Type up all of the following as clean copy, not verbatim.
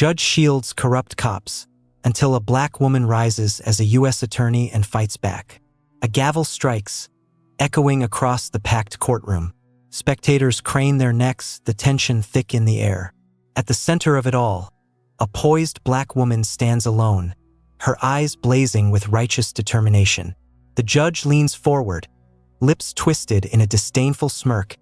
Judge shields corrupt cops until a black woman rises as a U.S. attorney and fights back. A gavel strikes, echoing across the packed courtroom. Spectators crane their necks, the tension thick in the air. At the center of it all, a poised black woman stands alone, her eyes blazing with righteous determination. The judge leans forward, lips twisted in a disdainful smirk,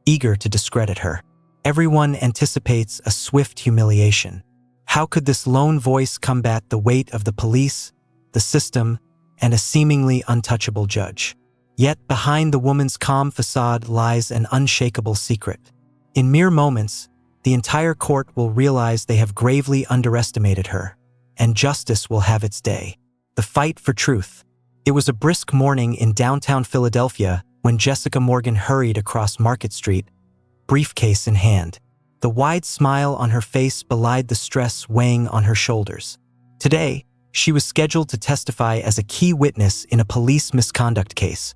eager to discredit her. Everyone anticipates a swift humiliation. How could this lone voice combat the weight of the police, the system, and a seemingly untouchable judge? Yet behind the woman's calm facade lies an unshakable secret. In mere moments, the entire court will realize they have gravely underestimated her, and justice will have its day. The fight for truth. It was a brisk morning in downtown Philadelphia when Jessica Morgan hurried across Market Street, briefcase in hand. The wide smile on her face belied the stress weighing on her shoulders. Today, she was scheduled to testify as a key witness in a police misconduct case,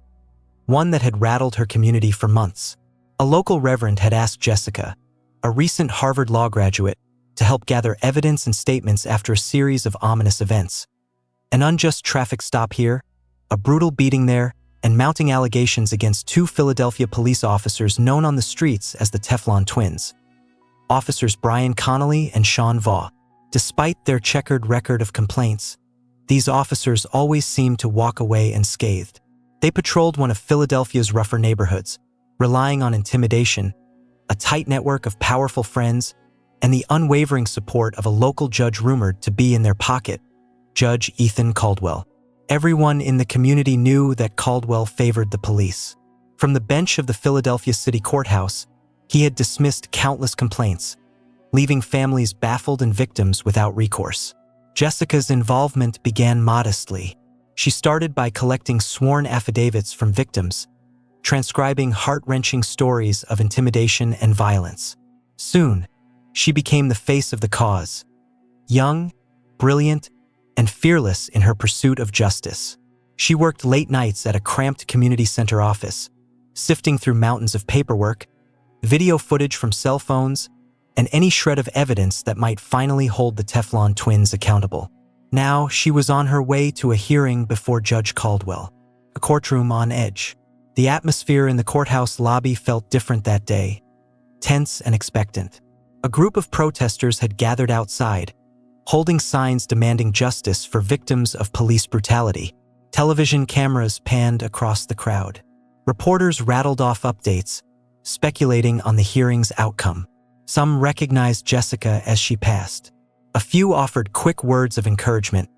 one that had rattled her community for months. A local reverend had asked Jessica, a recent Harvard law graduate, to help gather evidence and statements after a series of ominous events. An unjust traffic stop here, a brutal beating there, and mounting allegations against two Philadelphia police officers known on the streets as the Teflon Twins, Officers Brian Connolly and Sean Vaugh. Despite their checkered record of complaints, these officers always seemed to walk away unscathed. They patrolled one of Philadelphia's rougher neighborhoods, relying on intimidation, a tight network of powerful friends, and the unwavering support of a local judge rumored to be in their pocket, Judge Ethan Caldwell. Everyone in the community knew that Caldwell favored the police. From the bench of the Philadelphia City Courthouse, he had dismissed countless complaints, leaving families baffled and victims without recourse. Jessica's involvement began modestly. She started by collecting sworn affidavits from victims, transcribing heart-wrenching stories of intimidation and violence. Soon, she became the face of the cause, young, brilliant, and fearless in her pursuit of justice. She worked late nights at a cramped community center office, sifting through mountains of paperwork, video footage from cell phones, and any shred of evidence that might finally hold the Teflon Twins accountable. Now, she was on her way to a hearing before Judge Caldwell, a courtroom on edge. The atmosphere in the courthouse lobby felt different that day, tense and expectant. A group of protesters had gathered outside, holding signs demanding justice for victims of police brutality. Television cameras panned across the crowd. Reporters rattled off updates, speculating on the hearing's outcome. Some recognized Jessica as she passed. A few offered quick words of encouragement.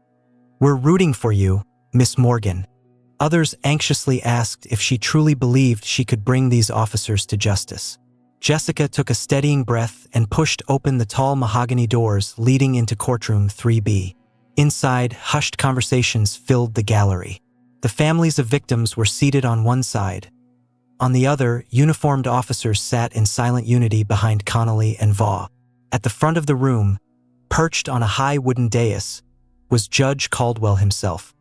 "We're rooting for you, Miss Morgan." Others anxiously asked if she truly believed she could bring these officers to justice. Jessica took a steadying breath and pushed open the tall mahogany doors leading into courtroom 3B. Inside, hushed conversations filled the gallery. The families of victims were seated on one side. On the other, uniformed officers sat in silent unity behind Connolly and Vaugh. At the front of the room, perched on a high wooden dais, was Judge Caldwell himself.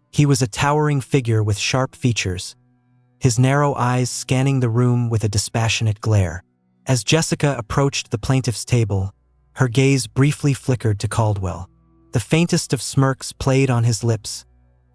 He was a towering figure with sharp features, his narrow eyes scanning the room with a dispassionate glare. As Jessica approached the plaintiff's table, her gaze briefly flickered to Caldwell. The faintest of smirks played on his lips,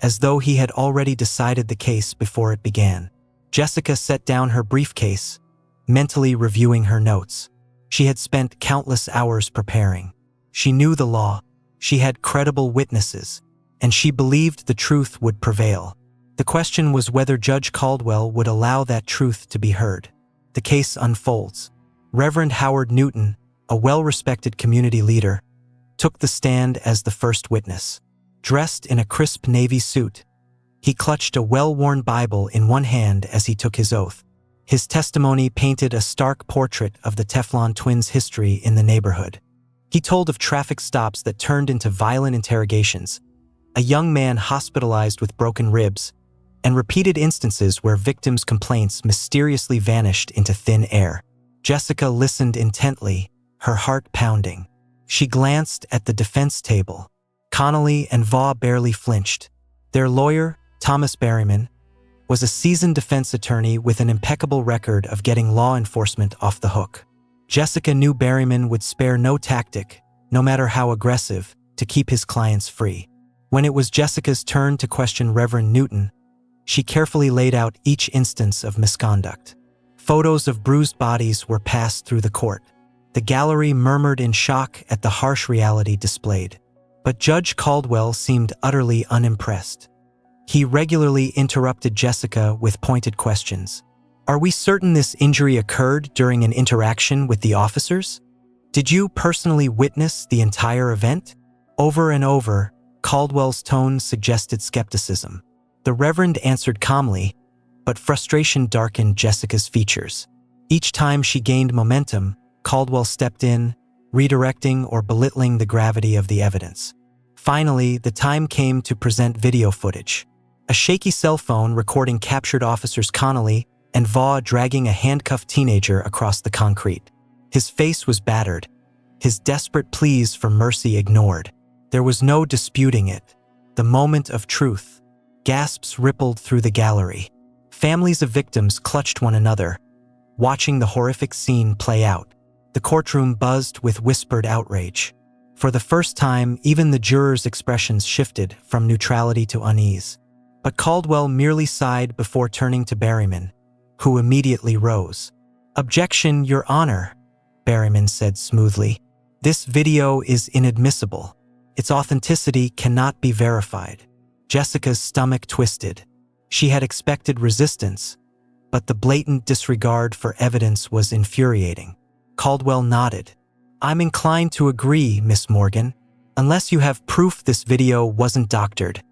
as though he had already decided the case before it began. Jessica set down her briefcase, mentally reviewing her notes. She had spent countless hours preparing. She knew the law, she had credible witnesses, and she believed the truth would prevail. The question was whether Judge Caldwell would allow that truth to be heard. The case unfolds. Reverend Howard Newton, a well-respected community leader, took the stand as the first witness. Dressed in a crisp navy suit, he clutched a well-worn Bible in one hand as he took his oath. His testimony painted a stark portrait of the Teflon Twins' history in the neighborhood. He told of traffic stops that turned into violent interrogations, a young man hospitalized with broken ribs, and repeated instances where victims' complaints mysteriously vanished into thin air. Jessica listened intently, her heart pounding. She glanced at the defense table. Connolly and Vaugh barely flinched. Their lawyer, Thomas Berryman, was a seasoned defense attorney with an impeccable record of getting law enforcement off the hook. Jessica knew Berryman would spare no tactic, no matter how aggressive, to keep his clients free. When it was Jessica's turn to question Reverend Newton, she carefully laid out each instance of misconduct. Photos of bruised bodies were passed through the court. The gallery murmured in shock at the harsh reality displayed. But Judge Caldwell seemed utterly unimpressed. He regularly interrupted Jessica with pointed questions. "Are we certain this injury occurred during an interaction with the officers? Did you personally witness the entire event?" Over and over, Caldwell's tone suggested skepticism. The Reverend answered calmly, but frustration darkened Jessica's features. Each time she gained momentum, Caldwell stepped in, redirecting or belittling the gravity of the evidence. Finally, the time came to present video footage. A shaky cell phone recording captured officers Connolly and Vaugh dragging a handcuffed teenager across the concrete. His face was battered, his desperate pleas for mercy ignored. There was no disputing it. The moment of truth. Gasps rippled through the gallery. Families of victims clutched one another, watching the horrific scene play out. The courtroom buzzed with whispered outrage. For the first time, even the jurors' expressions shifted from neutrality to unease. But Caldwell merely sighed before turning to Berryman, who immediately rose. "Objection, Your Honor," Berryman said smoothly. "This video is inadmissible. Its authenticity cannot be verified." Jessica's stomach twisted. She had expected resistance, but the blatant disregard for evidence was infuriating. Caldwell nodded. "I'm inclined to agree, Miss Morgan, unless you have proof this video wasn't doctored."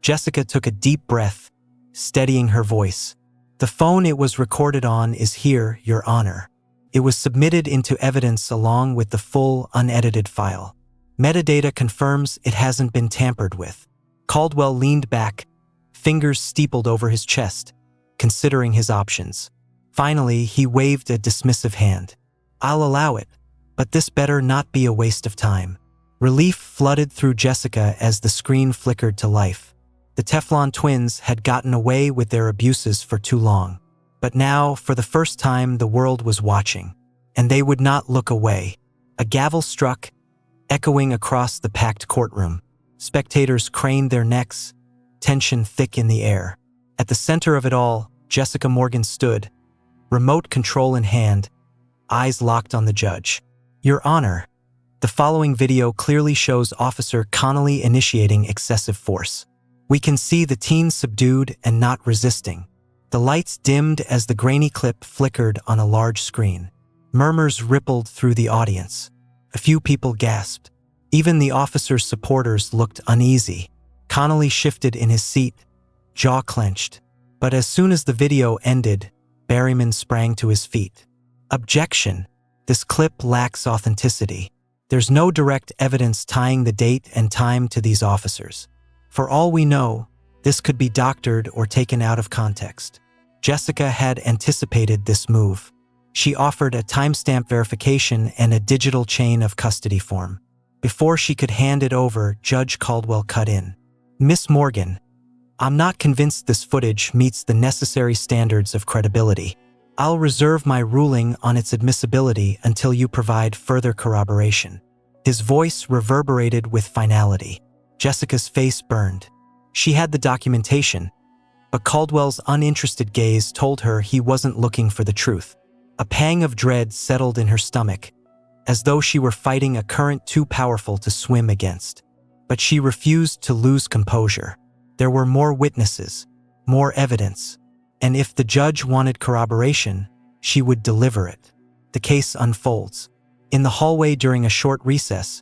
Jessica took a deep breath, steadying her voice. "The phone it was recorded on is here, Your Honor. It was submitted into evidence along with the full, unedited file. Metadata confirms it hasn't been tampered with." Caldwell leaned back, fingers steepled over his chest, considering his options. Finally, he waved a dismissive hand. "I'll allow it, but this better not be a waste of time." Relief flooded through Jessica as the screen flickered to life. The Teflon twins had gotten away with their abuses for too long. But now, for the first time, the world was watching, and they would not look away. A gavel struck, echoing across the packed courtroom. Spectators craned their necks, tension thick in the air. At the center of it all, Jessica Morgan stood, remote control in hand, eyes locked on the judge. "Your Honor, the following video clearly shows Officer Connolly initiating excessive force. We can see the teen subdued and not resisting." The lights dimmed as the grainy clip flickered on a large screen. Murmurs rippled through the audience. A few people gasped. Even the officer's supporters looked uneasy. Connolly shifted in his seat, jaw clenched. But as soon as the video ended, Berryman sprang to his feet. "Objection! This clip lacks authenticity. There's no direct evidence tying the date and time to these officers. For all we know, this could be doctored or taken out of context." Jessica had anticipated this move. She offered a timestamp verification and a digital chain of custody form. Before she could hand it over, Judge Caldwell cut in. "Miss Morgan, I'm not convinced this footage meets the necessary standards of credibility. I'll reserve my ruling on its admissibility until you provide further corroboration." His voice reverberated with finality. Jessica's face burned. She had the documentation, but Caldwell's uninterested gaze told her he wasn't looking for the truth. A pang of dread settled in her stomach, as though she were fighting a current too powerful to swim against. But she refused to lose composure. There were more witnesses, more evidence, and if the judge wanted corroboration, she would deliver it. The case unfolds. In the hallway during a short recess,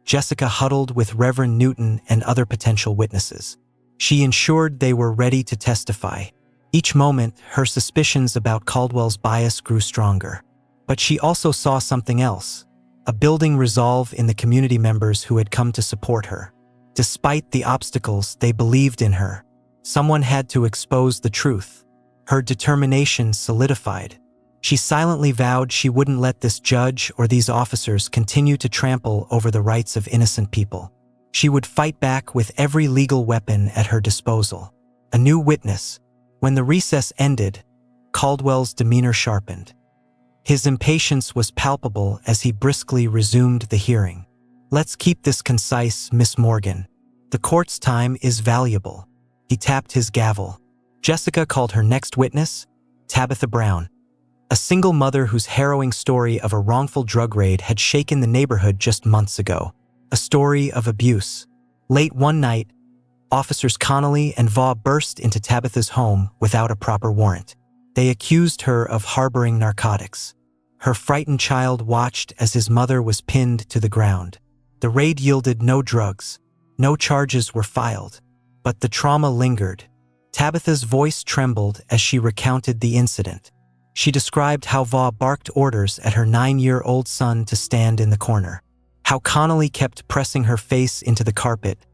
Jessica huddled with Reverend Newton and other potential witnesses. She ensured they were ready to testify. Each moment, her suspicions about Caldwell's bias grew stronger. But she also saw something else, a building resolve in the community members who had come to support her. Despite the obstacles, they believed in her. Someone had to expose the truth. Her determination solidified. She silently vowed she wouldn't let this judge or these officers continue to trample over the rights of innocent people. She would fight back with every legal weapon at her disposal. A new witness. When the recess ended, Caldwell's demeanor sharpened. His impatience was palpable as he briskly resumed the hearing. Let's keep this concise, Miss Morgan. The court's time is valuable. He tapped his gavel. Jessica called her next witness, Tabitha Brown, a single mother whose harrowing story of a wrongful drug raid had shaken the neighborhood just months ago. A story of abuse. Late one night, Officers Connolly and Vaugh burst into Tabitha's home without a proper warrant. They accused her of harboring narcotics. Her frightened child watched as his mother was pinned to the ground. The raid yielded no drugs. No charges were filed. But the trauma lingered. Tabitha's voice trembled as she recounted the incident. She described how Vaugh barked orders at her 9-year-old son to stand in the corner. How Connolly kept pressing her face into the carpet,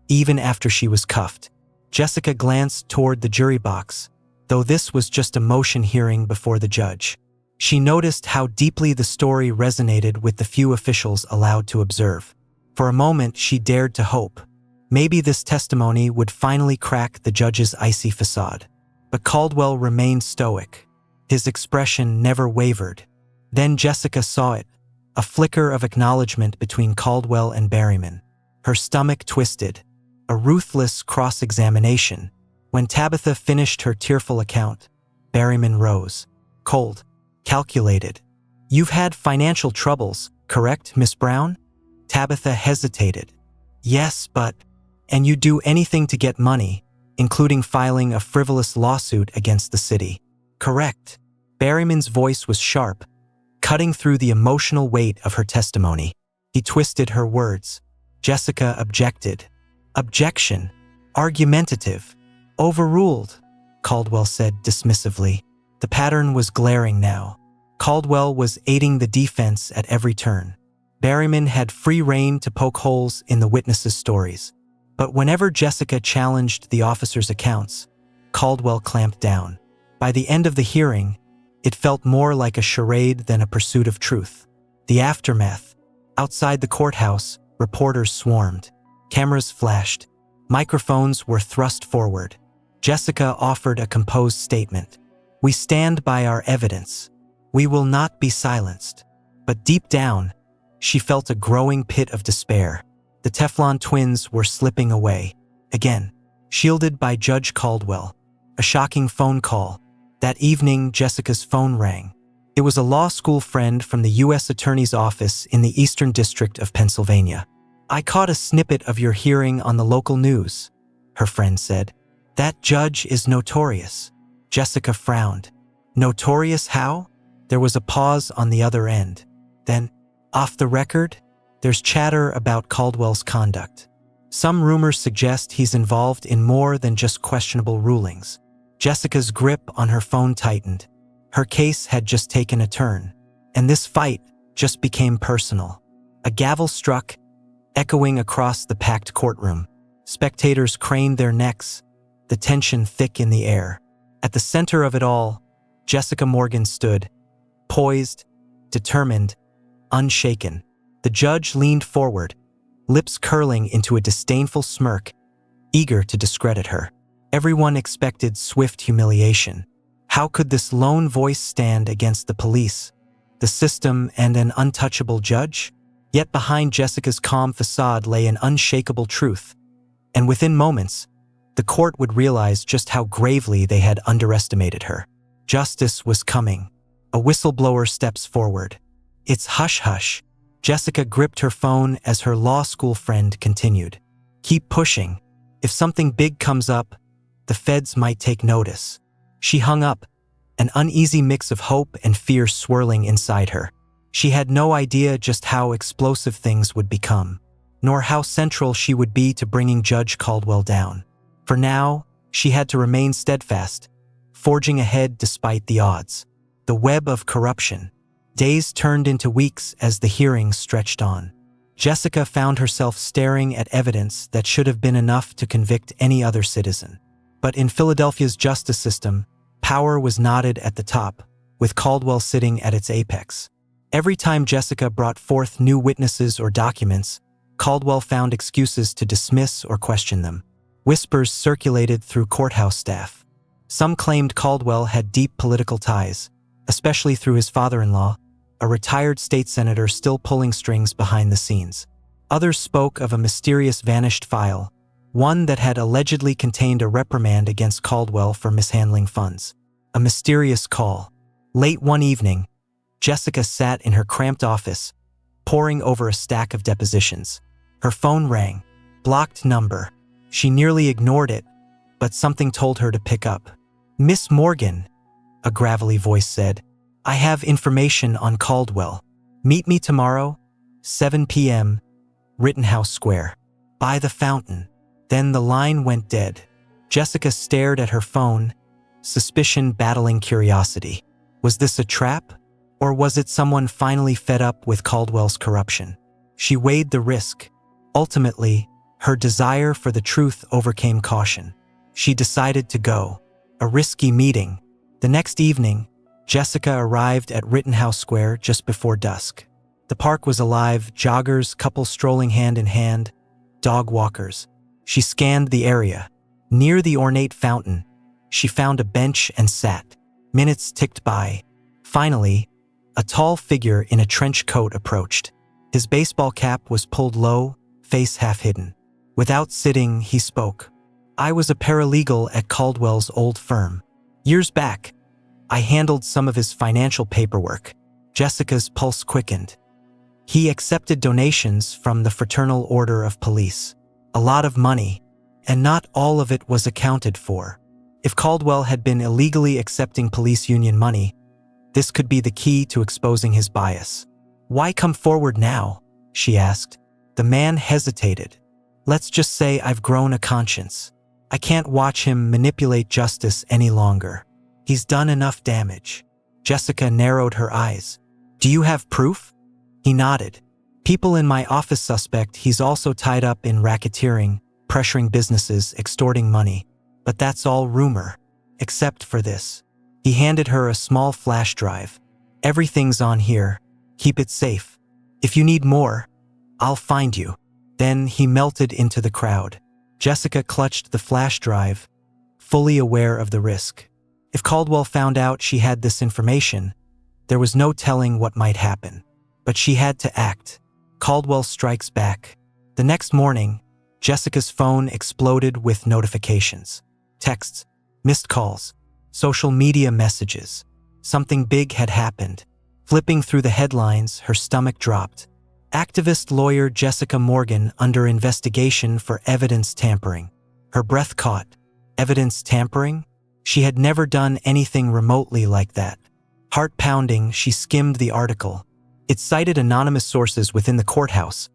even after she was cuffed. Jessica glanced toward the jury box, though this was just a motion hearing before the judge. She noticed how deeply the story resonated with the few officials allowed to observe. For a moment, she dared to hope. Maybe this testimony would finally crack the judge's icy facade. But Caldwell remained stoic. His expression never wavered. Then Jessica saw it, a flicker of acknowledgement between Caldwell and Berryman. Her stomach twisted, a ruthless cross-examination. When Tabitha finished her tearful account, Berryman rose, cold, calculated. "You've had financial troubles, correct, Miss Brown?" Tabitha hesitated. "Yes, but..." "And you'd do anything to get money, including filing a frivolous lawsuit against the city." "Correct." Berryman's voice was sharp, cutting through the emotional weight of her testimony. He twisted her words. Jessica objected. "Objection. Argumentative. Overruled," Caldwell said dismissively. The pattern was glaring now. Caldwell was aiding the defense at every turn. Berryman had free rein to poke holes in the witnesses' stories. But whenever Jessica challenged the officers' accounts, Caldwell clamped down. By the end of the hearing, it felt more like a charade than a pursuit of truth. The aftermath. Outside the courthouse, reporters swarmed. Cameras flashed. Microphones were thrust forward. Jessica offered a composed statement. "We stand by our evidence. We will not be silenced." But deep down, she felt a growing pit of despair. The Teflon twins were slipping away. Again, shielded by Judge Caldwell. A shocking phone call. That evening, Jessica's phone rang. It was a law school friend from the U.S. Attorney's Office in the Eastern District of Pennsylvania. "I caught a snippet of your hearing on the local news," her friend said. "That judge is notorious." Jessica frowned. "Notorious how?" There was a pause on the other end. Then, "Off the record, there's chatter about Caldwell's conduct. Some rumors suggest he's involved in more than just questionable rulings." Jessica's grip on her phone tightened. Her case had just taken a turn, and this fight just became personal. A gavel struck, echoing across the packed courtroom. Spectators craned their necks, the tension thick in the air. At the center of it all, Jessica Morgan stood, poised, determined, unshaken. The judge leaned forward, lips curling into a disdainful smirk, eager to discredit her. Everyone expected swift humiliation. How could this lone voice stand against the police, the system, and an untouchable judge? Yet behind Jessica's calm facade lay an unshakable truth. And within moments, the court would realize just how gravely they had underestimated her. Justice was coming. A whistleblower steps forward. "It's hush-hush." Jessica gripped her phone as her law school friend continued. "Keep pushing. If something big comes up, the feds might take notice." She hung up, an uneasy mix of hope and fear swirling inside her. She had no idea just how explosive things would become, nor how central she would be to bringing Judge Caldwell down. For now, she had to remain steadfast, forging ahead despite the odds. The web of corruption. Days turned into weeks as the hearing stretched on. Jessica found herself staring at evidence that should have been enough to convict any other citizen. But in Philadelphia's justice system, power was knotted at the top, with Caldwell sitting at its apex. Every time Jessica brought forth new witnesses or documents, Caldwell found excuses to dismiss or question them. Whispers circulated through courthouse staff. Some claimed Caldwell had deep political ties, especially through his father-in-law, a retired state senator still pulling strings behind the scenes. Others spoke of a mysterious vanished file, one that had allegedly contained a reprimand against Caldwell for mishandling funds. A mysterious call. Late one evening, Jessica sat in her cramped office, poring over a stack of depositions. Her phone rang. Blocked number. She nearly ignored it, but something told her to pick up. "Miss Morgan," a gravelly voice said, "I have information on Caldwell. Meet me tomorrow, 7 p.m., Rittenhouse Square. By the fountain." Then the line went dead. Jessica stared at her phone, suspicion battling curiosity. Was this a trap? Or was it someone finally fed up with Caldwell's corruption? She weighed the risk. Ultimately, her desire for the truth overcame caution. She decided to go. A risky meeting. The next evening, Jessica arrived at Rittenhouse Square just before dusk. The park was alive, joggers, couples strolling hand in hand, dog walkers. She scanned the area. Near the ornate fountain, she found a bench and sat. Minutes ticked by. Finally, a tall figure in a trench coat approached. His baseball cap was pulled low, face half hidden. Without sitting, he spoke. "I was a paralegal at Caldwell's old firm. Years back, I handled some of his financial paperwork." Jessica's pulse quickened. He accepted donations from the Fraternal Order of Police. A lot of money, and not all of it was accounted for. If Caldwell had been illegally accepting police union money, this could be the key to exposing his bias. "Why come forward now?" she asked. The man hesitated. "Let's just say I've grown a conscience. I can't watch him manipulate justice any longer. He's done enough damage." Jessica narrowed her eyes. "Do you have proof?" He nodded. "People in my office suspect he's also tied up in racketeering, pressuring businesses, extorting money. But that's all rumor. Except for this." He handed her a small flash drive. "Everything's on here. Keep it safe. If you need more, I'll find you." Then he melted into the crowd. Jessica clutched the flash drive, fully aware of the risk. If Caldwell found out she had this information, there was no telling what might happen. But she had to act. Caldwell strikes back. The next morning, Jessica's phone exploded with notifications. Texts, missed calls, social media messages. Something big had happened. Flipping through the headlines, her stomach dropped. Activist lawyer Jessica Morgan under investigation for evidence tampering. Her breath caught. Evidence tampering? She had never done anything remotely like that. Heart pounding, she skimmed the article. It cited anonymous sources within the courthouse,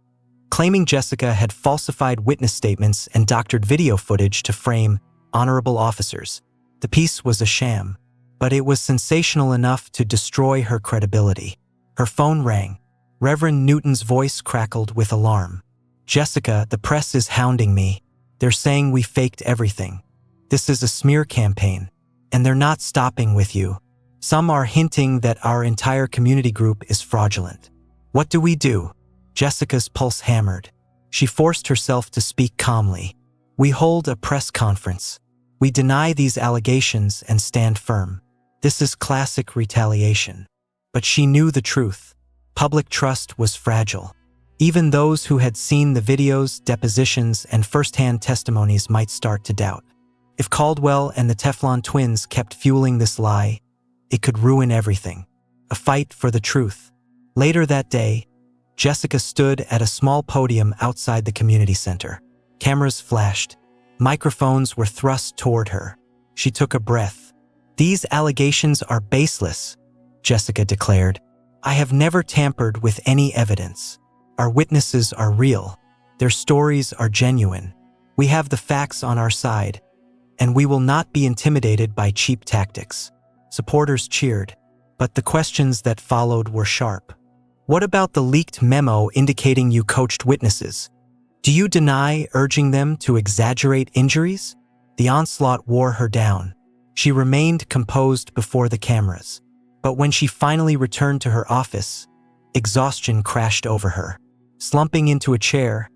claiming Jessica had falsified witness statements and doctored video footage to frame honorable officers. The piece was a sham, but it was sensational enough to destroy her credibility. Her phone rang. Reverend Newton's voice crackled with alarm. "Jessica, the press is hounding me. They're saying we faked everything. This is a smear campaign, and they're not stopping with you. Some are hinting that our entire community group is fraudulent. What do we do?" Jessica's pulse hammered. She forced herself to speak calmly. "We hold a press conference. We deny these allegations and stand firm. This is classic retaliation." But she knew the truth. Public trust was fragile. Even those who had seen the videos, depositions, and first-hand testimonies might start to doubt. If Caldwell and the Teflon twins kept fueling this lie, it could ruin everything. A fight for the truth. Later that day, Jessica stood at a small podium outside the community center. Cameras flashed. Microphones were thrust toward her. She took a breath. "These allegations are baseless," Jessica declared. "I have never tampered with any evidence. Our witnesses are real. Their stories are genuine. We have the facts on our side, and we will not be intimidated by cheap tactics." Supporters cheered, but the questions that followed were sharp. "What about the leaked memo indicating you coached witnesses? Do you deny urging them to exaggerate injuries?" The onslaught wore her down. She remained composed before the cameras. But when she finally returned to her office, exhaustion crashed over her. Slumping into a chair,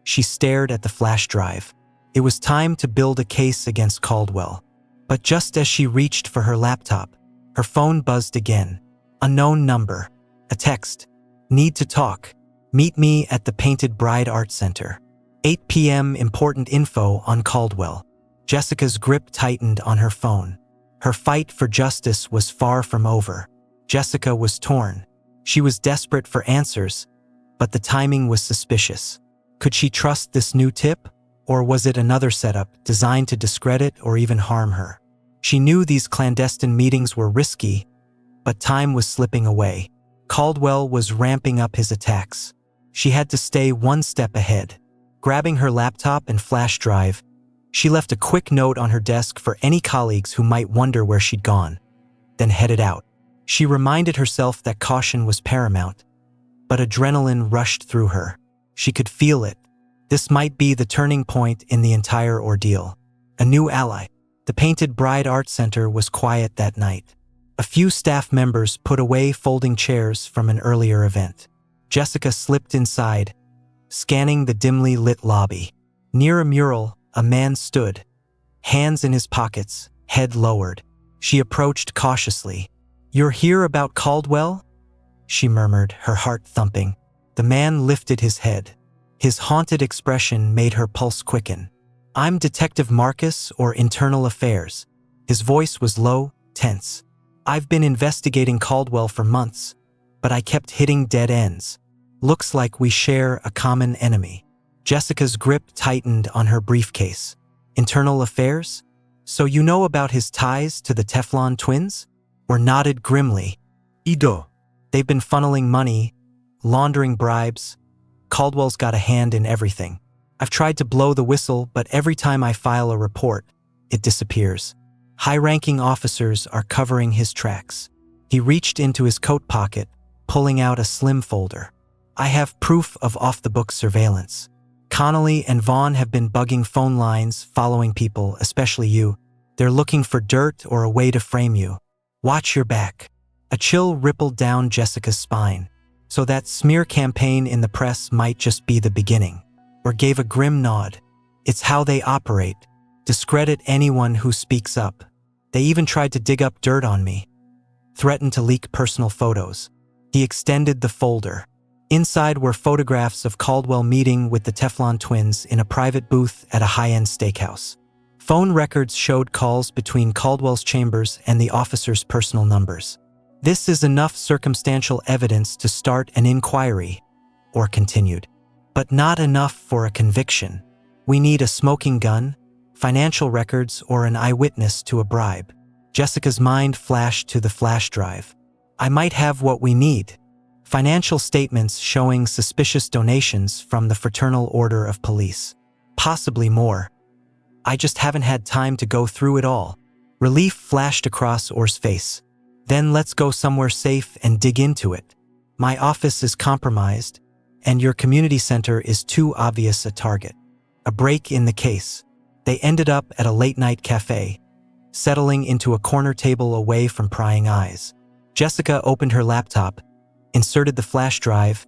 she stared at the flash drive. It was time to build a case against Caldwell. But just as she reached for her laptop, her phone buzzed again. Unknown number. A text. "Need to talk." Meet me at the Painted Bride Art Center. 8 p.m. Important info on Caldwell. Jessica's grip tightened on her phone. Her fight for justice was far from over. Jessica was torn. She was desperate for answers, but the timing was suspicious. Could she trust this new tip? Or was it another setup designed to discredit or even harm her? She knew these clandestine meetings were risky, but time was slipping away. Caldwell was ramping up his attacks. She had to stay one step ahead. Grabbing her laptop and flash drive, she left a quick note on her desk for any colleagues who might wonder where she'd gone, then headed out. She reminded herself that caution was paramount, but adrenaline rushed through her. She could feel it. This might be the turning point in the entire ordeal. A new ally. The Painted Bride Art Center was quiet that night. A few staff members put away folding chairs from an earlier event. Jessica slipped inside, scanning the dimly lit lobby. Near a mural, a man stood, hands in his pockets, head lowered. She approached cautiously. "You're here about Caldwell?" she murmured, her heart thumping. The man lifted his head. His haunted expression made her pulse quicken. "I'm Detective Marcus, or Internal Affairs." His voice was low, tense. "I've been investigating Caldwell for months, but I kept hitting dead ends. Looks like we share a common enemy." Jessica's grip tightened on her briefcase. "Internal Affairs? So you know about his ties to the Teflon twins?" Or nodded grimly. "Ido. They've been funneling money, laundering bribes. Caldwell's got a hand in everything. I've tried to blow the whistle, but every time I file a report, it disappears. High-ranking officers are covering his tracks." He reached into his coat pocket, pulling out a slim folder. "I have proof of off-the-book surveillance. Connolly and Vaughn have been bugging phone lines, following people, especially you. They're looking for dirt or a way to frame you. Watch your back." A chill rippled down Jessica's spine. So that smear campaign in the press might just be the beginning. Or gave a grim nod. "It's how they operate. Discredit anyone who speaks up. They even tried to dig up dirt on me. Threatened to leak personal photos." He extended the folder. Inside were photographs of Caldwell meeting with the Teflon twins in a private booth at a high-end steakhouse. Phone records showed calls between Caldwell's chambers and the officers' personal numbers. "This is enough circumstantial evidence to start an inquiry," Orr continued. "But not enough for a conviction. We need a smoking gun, financial records, or an eyewitness to a bribe." Jessica's mind flashed to the flash drive. "I might have what we need. Financial statements showing suspicious donations from the Fraternal Order of Police. Possibly more. I just haven't had time to go through it all." Relief flashed across Orr's face. "Then let's go somewhere safe and dig into it. My office is compromised, and your community center is too obvious a target." A break in the case. They ended up at a late-night cafe, settling into a corner table away from prying eyes. Jessica opened her laptop, inserted the flash drive,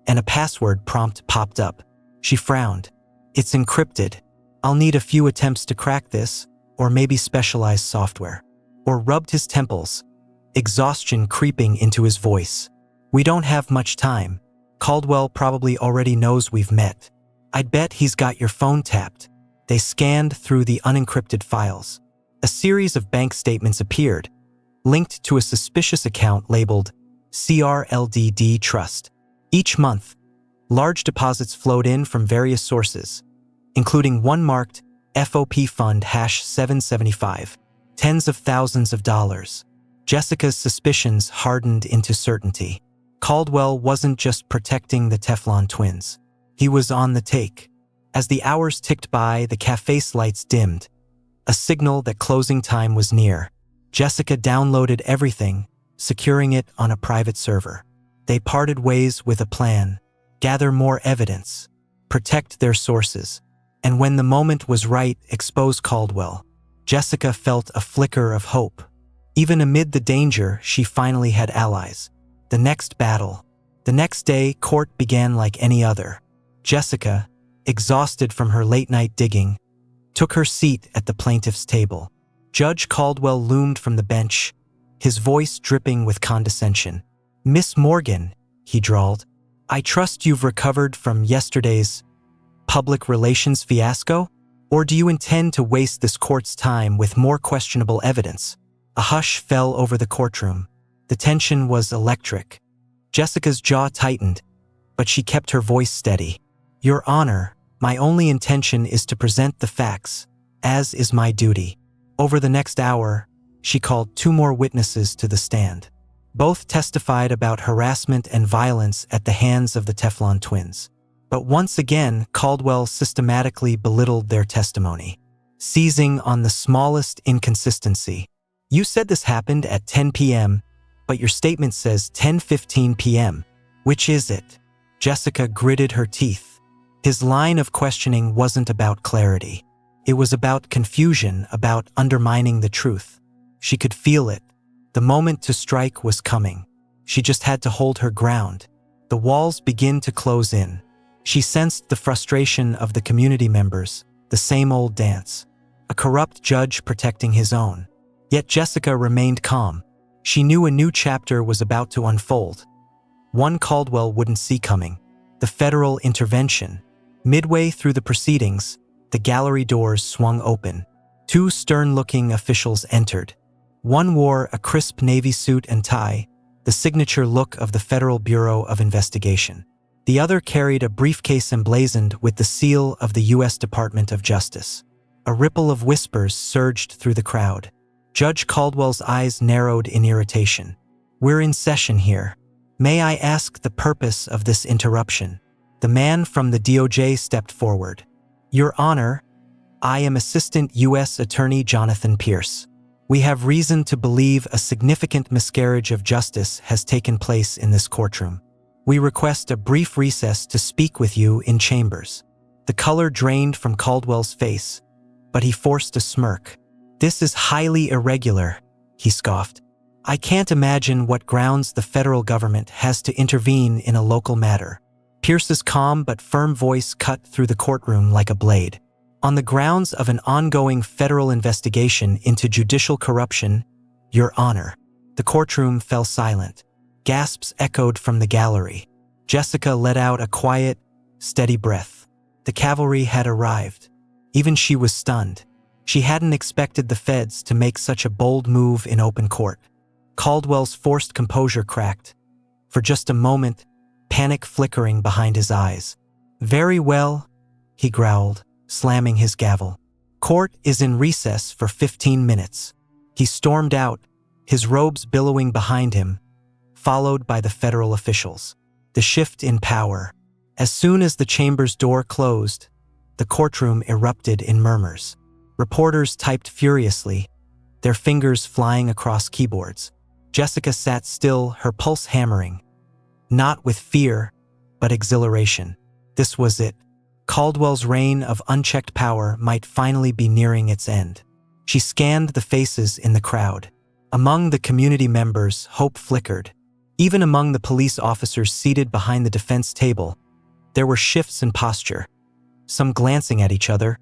and a password prompt popped up. She frowned. "It's encrypted. I'll need a few attempts to crack this, or maybe specialized software." Or rubbed his temples, exhaustion creeping into his voice. "We don't have much time. Caldwell probably already knows we've met. I'd bet he's got your phone tapped." They scanned through the unencrypted files. A series of bank statements appeared, linked to a suspicious account labeled CRLDD Trust. Each month, large deposits flowed in from various sources, including one marked FOP Fund #775, tens of thousands of dollars. Jessica's suspicions hardened into certainty. Caldwell wasn't just protecting the Teflon twins. He was on the take. As the hours ticked by, the cafe's lights dimmed, a signal that closing time was near. Jessica downloaded everything, securing it on a private server. They parted ways with a plan: gather more evidence, protect their sources, and when the moment was right, expose Caldwell. Jessica felt a flicker of hope. Even amid the danger, she finally had allies. The next battle. The next day, court began like any other. Jessica, exhausted from her late-night digging, took her seat at the plaintiff's table. Judge Caldwell loomed from the bench, his voice dripping with condescension. "Miss Morgan," he drawled, I trust you've recovered from yesterday's public relations fiasco? Or do you intend to waste this court's time with more questionable evidence? A hush fell over the courtroom. The tension was electric. Jessica's jaw tightened, but she kept her voice steady. Your Honor, my only intention is to present the facts, as is my duty. Over the next hour, she called 2 more witnesses to the stand. Both testified about harassment and violence at the hands of the Teflon twins. But once again, Caldwell systematically belittled their testimony, seizing on the smallest inconsistency. You said this happened at 10 p.m., but your statement says 10:15 p.m. Which is it? Jessica gritted her teeth. His line of questioning wasn't about clarity. It was about confusion, about undermining the truth. She could feel it. The moment to strike was coming. She just had to hold her ground. The walls began to close in. She sensed the frustration of the community members, the same old dance. A corrupt judge protecting his own. Yet Jessica remained calm. She knew a new chapter was about to unfold. One Caldwell wouldn't see coming. The federal intervention. Midway through the proceedings, the gallery doors swung open. 2 stern-looking officials entered. One wore a crisp navy suit and tie, the signature look of the Federal Bureau of Investigation. The other carried a briefcase emblazoned with the seal of the U.S. Department of Justice. A ripple of whispers surged through the crowd. Judge Caldwell's eyes narrowed in irritation. We're in session here. May I ask the purpose of this interruption? The man from the DOJ stepped forward. Your Honor, I am Assistant U.S. Attorney Jonathan Pierce. We have reason to believe a significant miscarriage of justice has taken place in this courtroom. We request a brief recess to speak with you in chambers. The color drained from Caldwell's face, but he forced a smirk. This is highly irregular, he scoffed. I can't imagine what grounds the federal government has to intervene in a local matter. Pierce's calm but firm voice cut through the courtroom like a blade. On the grounds of an ongoing federal investigation into judicial corruption, Your Honor. The courtroom fell silent. Gasps echoed from the gallery. Jessica let out a quiet, steady breath. The cavalry had arrived. Even she was stunned. She hadn't expected the feds to make such a bold move in open court. Caldwell's forced composure cracked. For just a moment, panic flickering behind his eyes. Very well, he growled, slamming his gavel. Court is in recess for 15 minutes. He stormed out, his robes billowing behind him, followed by the federal officials. The shift in power. As soon as the chamber's door closed, the courtroom erupted in murmurs. Reporters typed furiously, their fingers flying across keyboards. Jessica sat still, her pulse hammering. Not with fear, but exhilaration. This was it. Caldwell's reign of unchecked power might finally be nearing its end. She scanned the faces in the crowd. Among the community members, hope flickered. Even among the police officers seated behind the defense table, there were shifts in posture. Some glancing at each other,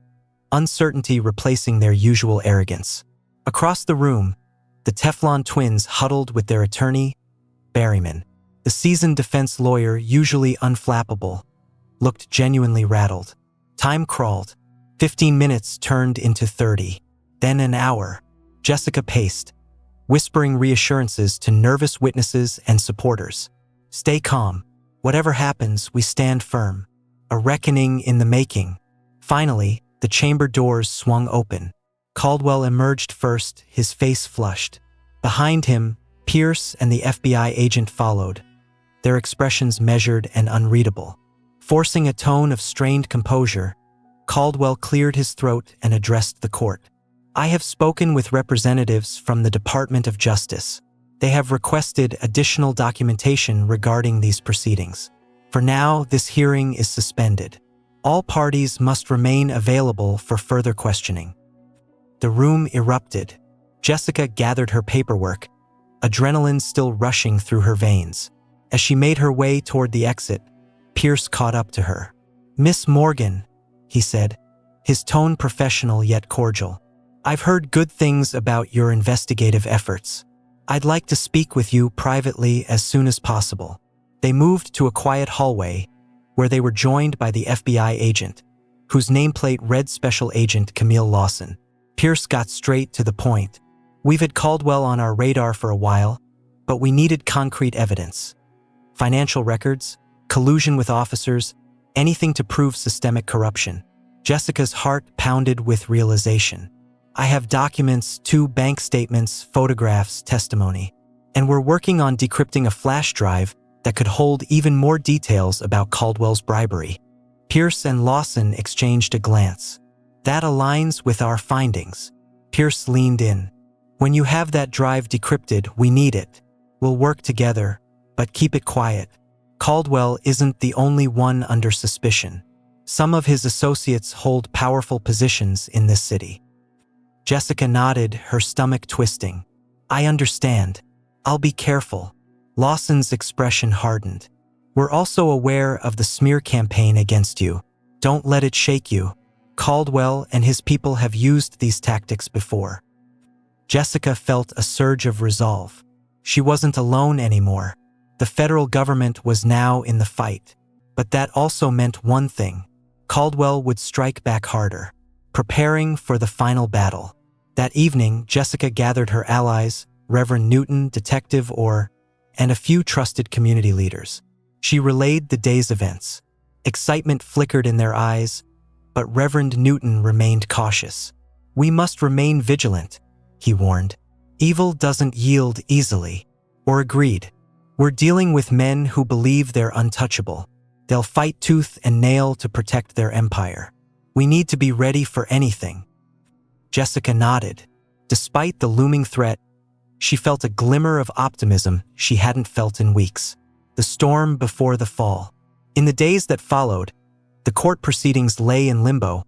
uncertainty replacing their usual arrogance. Across the room, the Teflon twins huddled with their attorney, Berryman. The seasoned defense lawyer, usually unflappable, looked genuinely rattled. Time crawled. 15 minutes turned into 30. Then an hour. Jessica paced, whispering reassurances to nervous witnesses and supporters. Stay calm. Whatever happens, we stand firm. A reckoning in the making. Finally, the chamber doors swung open. Caldwell emerged first, his face flushed. Behind him, Pierce and the FBI agent followed, their expressions measured and unreadable. Forcing a tone of strained composure, Caldwell cleared his throat and addressed the court. I have spoken with representatives from the Department of Justice. They have requested additional documentation regarding these proceedings. For now, this hearing is suspended. All parties must remain available for further questioning. The room erupted. Jessica gathered her paperwork, adrenaline still rushing through her veins. As she made her way toward the exit, Pierce caught up to her. Miss Morgan, he said, his tone professional yet cordial. I've heard good things about your investigative efforts. I'd like to speak with you privately as soon as possible. They moved to a quiet hallway where they were joined by the FBI agent, whose nameplate read Special Agent Camille Lawson. Pierce got straight to the point. "We've had Caldwell on our radar for a while, but we needed concrete evidence. Financial records, collusion with officers, anything to prove systemic corruption." Jessica's heart pounded with realization. "I have documents, 2 bank statements, photographs, testimony. And we're working on decrypting a flash drive that could hold even more details about Caldwell's bribery." Pierce and Lawson exchanged a glance. "That aligns with our findings." Pierce leaned in. "When you have that drive decrypted, we need it. We'll work together, but keep it quiet. Caldwell isn't the only one under suspicion. Some of his associates hold powerful positions in this city." Jessica nodded, her stomach twisting. "I understand. I'll be careful." Lawson's expression hardened. "We're also aware of the smear campaign against you. Don't let it shake you. Caldwell and his people have used these tactics before." Jessica felt a surge of resolve. She wasn't alone anymore. The federal government was now in the fight. But that also meant one thing: Caldwell would strike back harder, preparing for the final battle. That evening, Jessica gathered her allies, Reverend Newton, Detective Orr, and a few trusted community leaders. She relayed the day's events. Excitement flickered in their eyes, but Reverend Newton remained cautious. "We must remain vigilant," he warned. "Evil doesn't yield easily." Orr agreed. "We're dealing with men who believe they're untouchable. They'll fight tooth and nail to protect their empire. We need to be ready for anything." Jessica nodded. Despite the looming threat, she felt a glimmer of optimism she hadn't felt in weeks. The storm before the fall. In the days that followed, the court proceedings lay in limbo,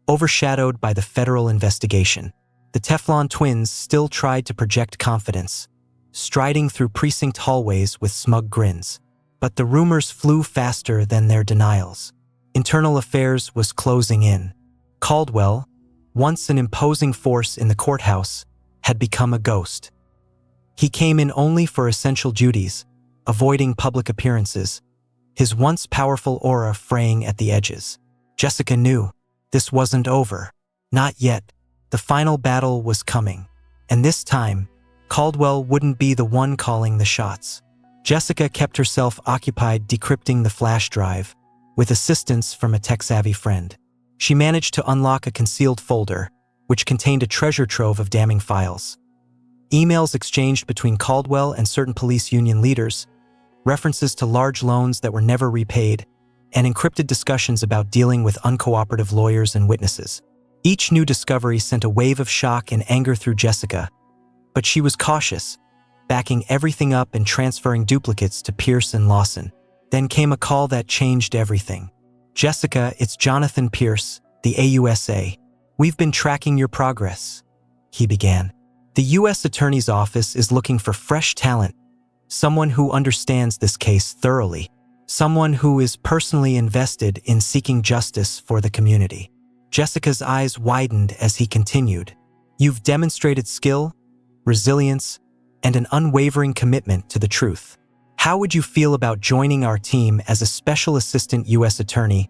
overshadowed by the federal investigation. The Teflon twins still tried to project confidence, striding through precinct hallways with smug grins. But the rumors flew faster than their denials. Internal affairs was closing in. Caldwell, once an imposing force in the courthouse, had become a ghost. He came in only for essential duties, avoiding public appearances, his once powerful aura fraying at the edges. Jessica knew this wasn't over. Not yet. The final battle was coming. And this time, Caldwell wouldn't be the one calling the shots. Jessica kept herself occupied decrypting the flash drive, with assistance from a tech-savvy friend. She managed to unlock a concealed folder, which contained a treasure trove of damning files. Emails exchanged between Caldwell and certain police union leaders, references to large loans that were never repaid, and encrypted discussions about dealing with uncooperative lawyers and witnesses. Each new discovery sent a wave of shock and anger through Jessica, but she was cautious, backing everything up and transferring duplicates to Pierce and Lawson. Then came a call that changed everything. "Jessica, it's Jonathan Pierce, the AUSA. We've been tracking your progress," he began. "The U.S. Attorney's Office is looking for fresh talent, someone who understands this case thoroughly, someone who is personally invested in seeking justice for the community." Jessica's eyes widened as he continued. "You've demonstrated skill, resilience, and an unwavering commitment to the truth. How would you feel about joining our team as a special assistant U.S. attorney,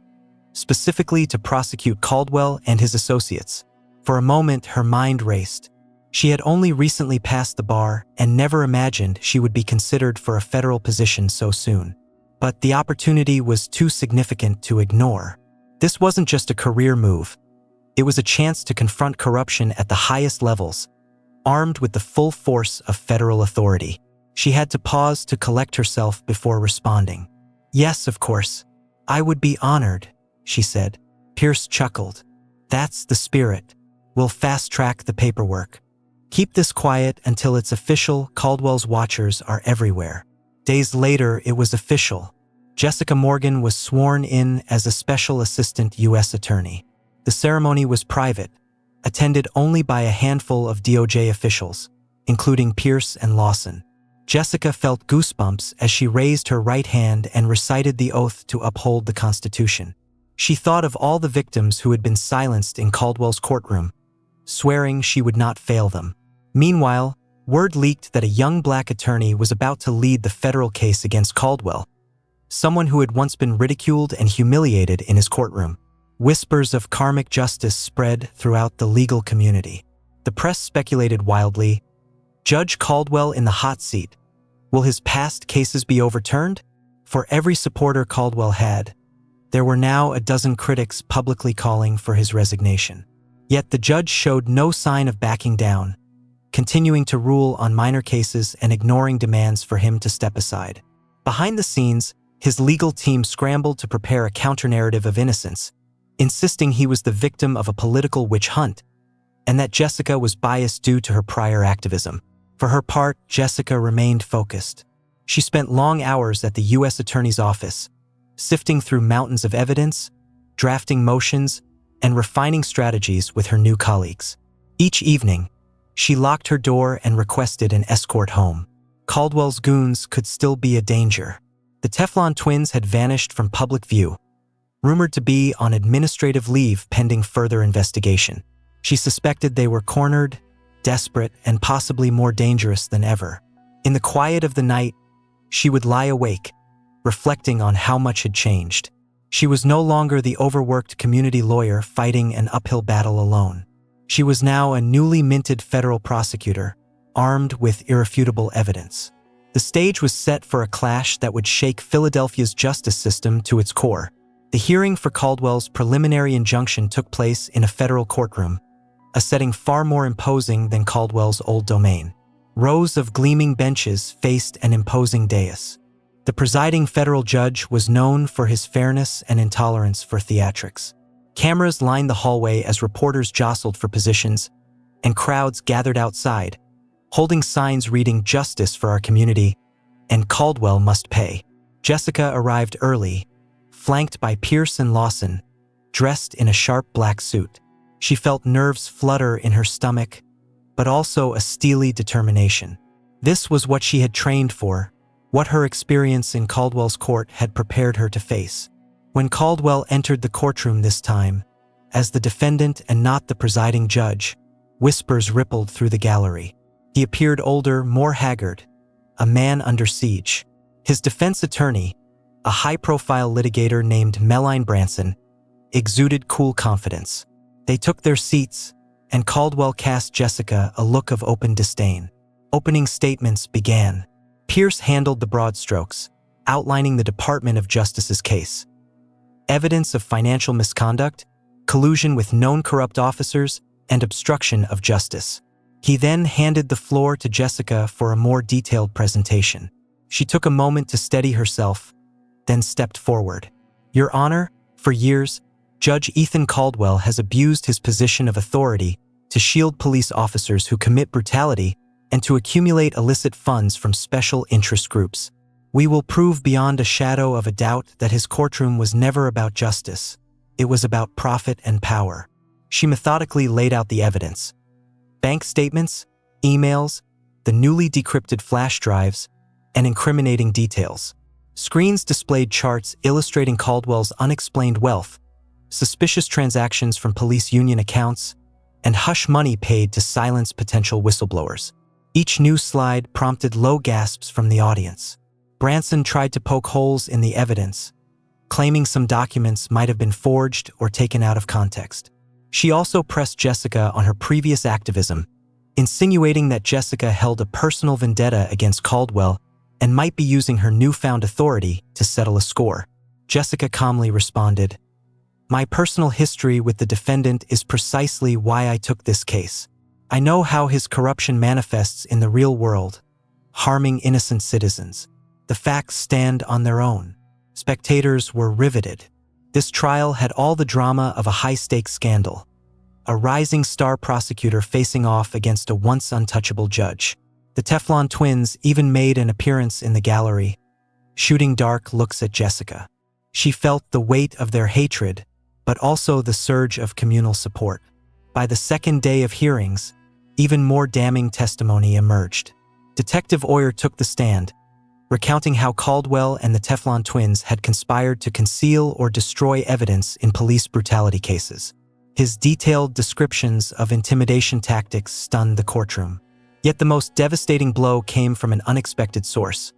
specifically to prosecute Caldwell and his associates?" For a moment, her mind raced. She had only recently passed the bar and never imagined she would be considered for a federal position so soon. But the opportunity was too significant to ignore. This wasn't just a career move. It was a chance to confront corruption at the highest levels, armed with the full force of federal authority. She had to pause to collect herself before responding. "Yes, of course. I would be honored," she said. Pierce chuckled. "That's the spirit. We'll fast-track the paperwork. Keep this quiet until it's official. Caldwell's watchers are everywhere." Days later, it was official. Jessica Morgan was sworn in as a special assistant U.S. attorney. The ceremony was private, attended only by a handful of DOJ officials, including Pierce and Lawson. Jessica felt goosebumps as she raised her right hand and recited the oath to uphold the Constitution. She thought of all the victims who had been silenced in Caldwell's courtroom, swearing she would not fail them. Meanwhile, word leaked that a young black attorney was about to lead the federal case against Caldwell, someone who had once been ridiculed and humiliated in his courtroom. Whispers of karmic justice spread throughout the legal community. The press speculated wildly, Judge Caldwell in the hot seat. Will his past cases be overturned? For every supporter Caldwell had, there were now a dozen critics publicly calling for his resignation. Yet the judge showed no sign of backing down, continuing to rule on minor cases and ignoring demands for him to step aside. Behind the scenes, his legal team scrambled to prepare a counter-narrative of innocence, insisting he was the victim of a political witch hunt, and that Jessica was biased due to her prior activism. For her part, Jessica remained focused. She spent long hours at the U.S. Attorney's office, sifting through mountains of evidence, drafting motions, and refining strategies with her new colleagues. Each evening, she locked her door and requested an escort home. Caldwell's goons could still be a danger. The Teflon twins had vanished from public view, rumored to be on administrative leave pending further investigation. She suspected they were cornered, desperate, and possibly more dangerous than ever. In the quiet of the night, she would lie awake, reflecting on how much had changed. She was no longer the overworked community lawyer fighting an uphill battle alone. She was now a newly minted federal prosecutor, armed with irrefutable evidence. The stage was set for a clash that would shake Philadelphia's justice system to its core. The hearing for Caldwell's preliminary injunction took place in a federal courtroom, a setting far more imposing than Caldwell's old domain. Rows of gleaming benches faced an imposing dais. The presiding federal judge was known for his fairness and intolerance for theatrics. Cameras lined the hallway as reporters jostled for positions, and crowds gathered outside, holding signs reading "Justice for our community" and "Caldwell must pay." Jessica arrived early, flanked by Pierce and Lawson, dressed in a sharp black suit. She felt nerves flutter in her stomach, but also a steely determination. This was what she had trained for, what her experience in Caldwell's court had prepared her to face. When Caldwell entered the courtroom this time, as the defendant and not the presiding judge, whispers rippled through the gallery. He appeared older, more haggard, a man under siege. His defense attorney, a high-profile litigator named Melline Branson, exuded cool confidence. They took their seats, and Caldwell cast Jessica a look of open disdain. Opening statements began. Pierce handled the broad strokes, outlining the Department of Justice's case. Evidence of financial misconduct, collusion with known corrupt officers, and obstruction of justice. He then handed the floor to Jessica for a more detailed presentation. She took a moment to steady herself, then stepped forward. "Your Honor, for years, Judge Ethan Caldwell has abused his position of authority to shield police officers who commit brutality and to accumulate illicit funds from special interest groups. We will prove beyond a shadow of a doubt that his courtroom was never about justice. It was about profit and power." She methodically laid out the evidence. Bank statements, emails, the newly decrypted flash drives, and incriminating details. Screens displayed charts illustrating Caldwell's unexplained wealth, suspicious transactions from police union accounts, and hush money paid to silence potential whistleblowers. Each new slide prompted low gasps from the audience. Branson tried to poke holes in the evidence, claiming some documents might have been forged or taken out of context. She also pressed Jessica on her previous activism, insinuating that Jessica held a personal vendetta against Caldwell and might be using her newfound authority to settle a score. Jessica calmly responded, "My personal history with the defendant is precisely why I took this case. I know how his corruption manifests in the real world, harming innocent citizens. The facts stand on their own." Spectators were riveted. This trial had all the drama of a high-stakes scandal, a rising star prosecutor facing off against a once untouchable judge. The Teflon twins even made an appearance in the gallery, shooting dark looks at Jessica. She felt the weight of their hatred, but also the surge of communal support. By the second day of hearings, even more damning testimony emerged. Detective Oyer took the stand, recounting how Caldwell and the Teflon twins had conspired to conceal or destroy evidence in police brutality cases. His detailed descriptions of intimidation tactics stunned the courtroom. Yet the most devastating blow came from an unexpected source.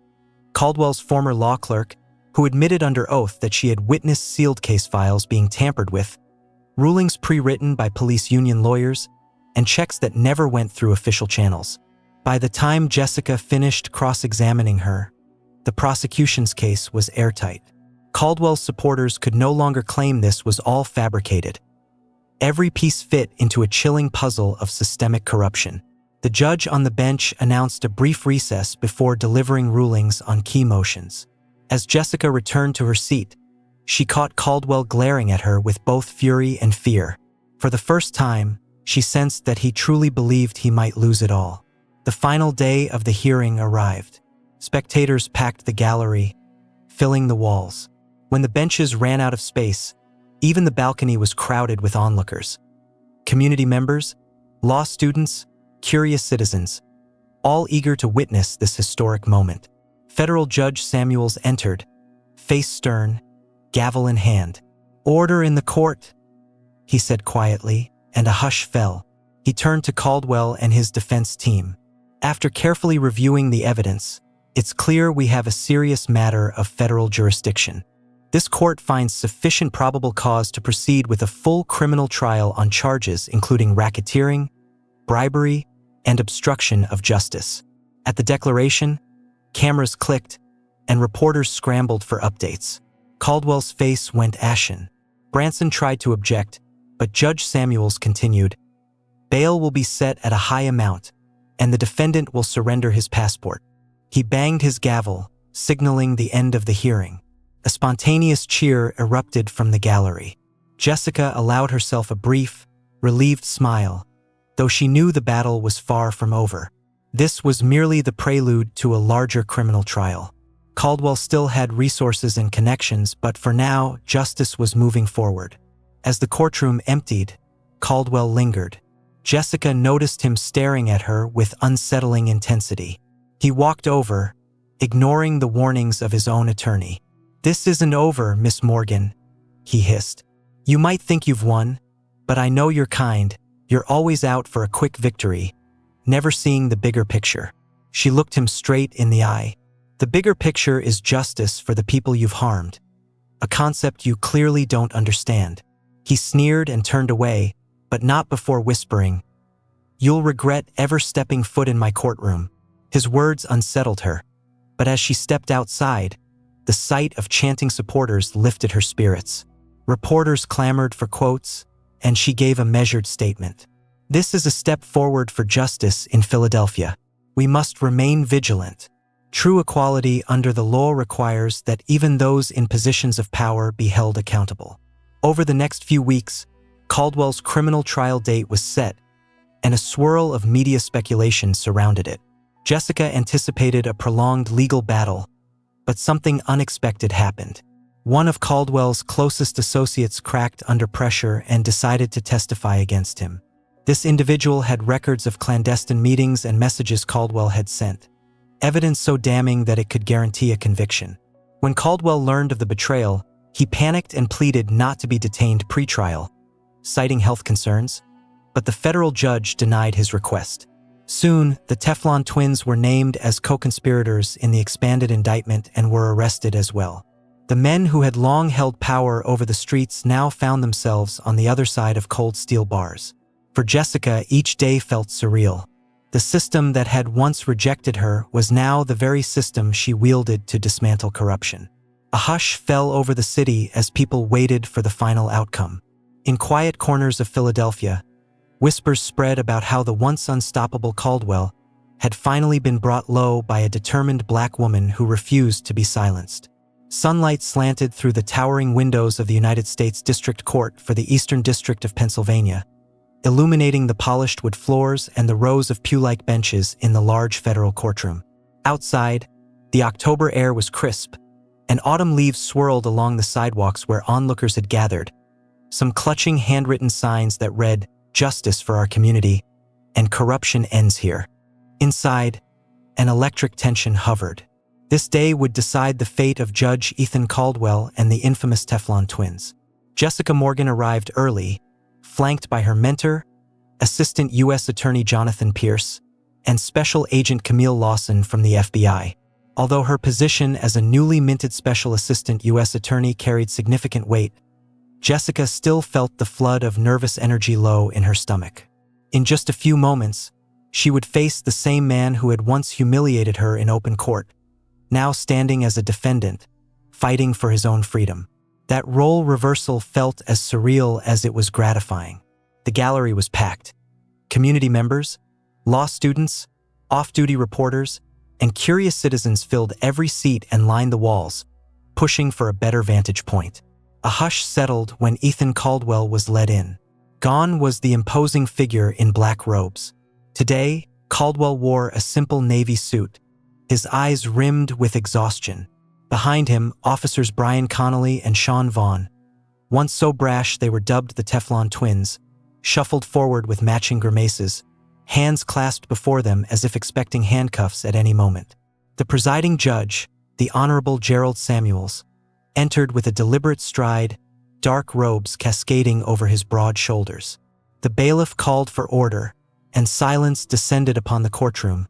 Caldwell's former law clerk, who who admitted under oath that she had witnessed sealed case files being tampered with, rulings pre-written by police union lawyers, and checks that never went through official channels. By the time Jessica finished cross-examining her, the prosecution's case was airtight. Caldwell's supporters could no longer claim this was all fabricated. Every piece fit into a chilling puzzle of systemic corruption. The judge on the bench announced a brief recess before delivering rulings on key motions. As Jessica returned to her seat, she caught Caldwell glaring at her with both fury and fear. For the first time, she sensed that he truly believed he might lose it all. The final day of the hearing arrived. Spectators packed the gallery, filling the walls. When the benches ran out of space, even the balcony was crowded with onlookers. Community members, law students, curious citizens, all eager to witness this historic moment. Federal Judge Samuels entered, face stern, gavel in hand. "Order in the court," he said quietly, and a hush fell. He turned to Caldwell and his defense team. "After carefully reviewing the evidence, it's clear we have a serious matter of federal jurisdiction. This court finds sufficient probable cause to proceed with a full criminal trial on charges including racketeering, bribery, and obstruction of justice." At the declaration, cameras clicked, and reporters scrambled for updates. Caldwell's face went ashen. Branson tried to object, but Judge Samuels continued, "Bail will be set at a high amount, and the defendant will surrender his passport." He banged his gavel, signaling the end of the hearing. A spontaneous cheer erupted from the gallery. Jessica allowed herself a brief, relieved smile, though she knew the battle was far from over. This was merely the prelude to a larger criminal trial. Caldwell still had resources and connections, but for now, justice was moving forward. As the courtroom emptied, Caldwell lingered. Jessica noticed him staring at her with unsettling intensity. He walked over, ignoring the warnings of his own attorney. "This isn't over, Miss Morgan," he hissed. "You might think you've won, but I know you're kind. You're always out for a quick victory, never seeing the bigger picture." She looked him straight in the eye. "The bigger picture is justice for the people you've harmed, a concept you clearly don't understand." He sneered and turned away, but not before whispering, "You'll regret ever stepping foot in my courtroom." His words unsettled her, but as she stepped outside, the sight of chanting supporters lifted her spirits. Reporters clamored for quotes, and she gave a measured statement. "This is a step forward for justice in Philadelphia. We must remain vigilant. True equality under the law requires that even those in positions of power be held accountable." Over the next few weeks, Caldwell's criminal trial date was set, and a swirl of media speculation surrounded it. Jessica anticipated a prolonged legal battle, but something unexpected happened. One of Caldwell's closest associates cracked under pressure and decided to testify against him. This individual had records of clandestine meetings and messages Caldwell had sent, evidence so damning that it could guarantee a conviction. When Caldwell learned of the betrayal, he panicked and pleaded not to be detained pre-trial, citing health concerns, but the federal judge denied his request. Soon, the Teflon twins were named as co-conspirators in the expanded indictment and were arrested as well. The men who had long held power over the streets now found themselves on the other side of cold steel bars. For Jessica, each day felt surreal. The system that had once rejected her was now the very system she wielded to dismantle corruption. A hush fell over the city as people waited for the final outcome. In quiet corners of Philadelphia, whispers spread about how the once unstoppable Caldwell had finally been brought low by a determined black woman who refused to be silenced. Sunlight slanted through the towering windows of the United States District Court for the Eastern District of Pennsylvania, illuminating the polished wood floors and the rows of pew-like benches in the large federal courtroom. Outside, the October air was crisp, and autumn leaves swirled along the sidewalks where onlookers had gathered, some clutching handwritten signs that read, "Justice for our community," and "Corruption ends here." Inside, an electric tension hovered. This day would decide the fate of Judge Ethan Caldwell and the infamous Teflon twins. Jessica Morgan arrived early, flanked by her mentor, Assistant U.S. Attorney Jonathan Pierce, and Special Agent Camille Lawson from the FBI. Although her position as a newly minted special assistant U.S. attorney carried significant weight, Jessica still felt the flood of nervous energy low in her stomach. In just a few moments, she would face the same man who had once humiliated her in open court, now standing as a defendant, fighting for his own freedom. That role reversal felt as surreal as it was gratifying. The gallery was packed. Community members, law students, off-duty reporters, and curious citizens filled every seat and lined the walls, pushing for a better vantage point. A hush settled when Ethan Caldwell was led in. Gone was the imposing figure in black robes. Today, Caldwell wore a simple navy suit, his eyes rimmed with exhaustion. Behind him, officers Brian Connolly and Sean Vaughn, once so brash they were dubbed the Teflon Twins, shuffled forward with matching grimaces, hands clasped before them as if expecting handcuffs at any moment. The presiding judge, the Honorable Gerald Samuels, entered with a deliberate stride, dark robes cascading over his broad shoulders. The bailiff called for order, and silence descended upon the courtroom,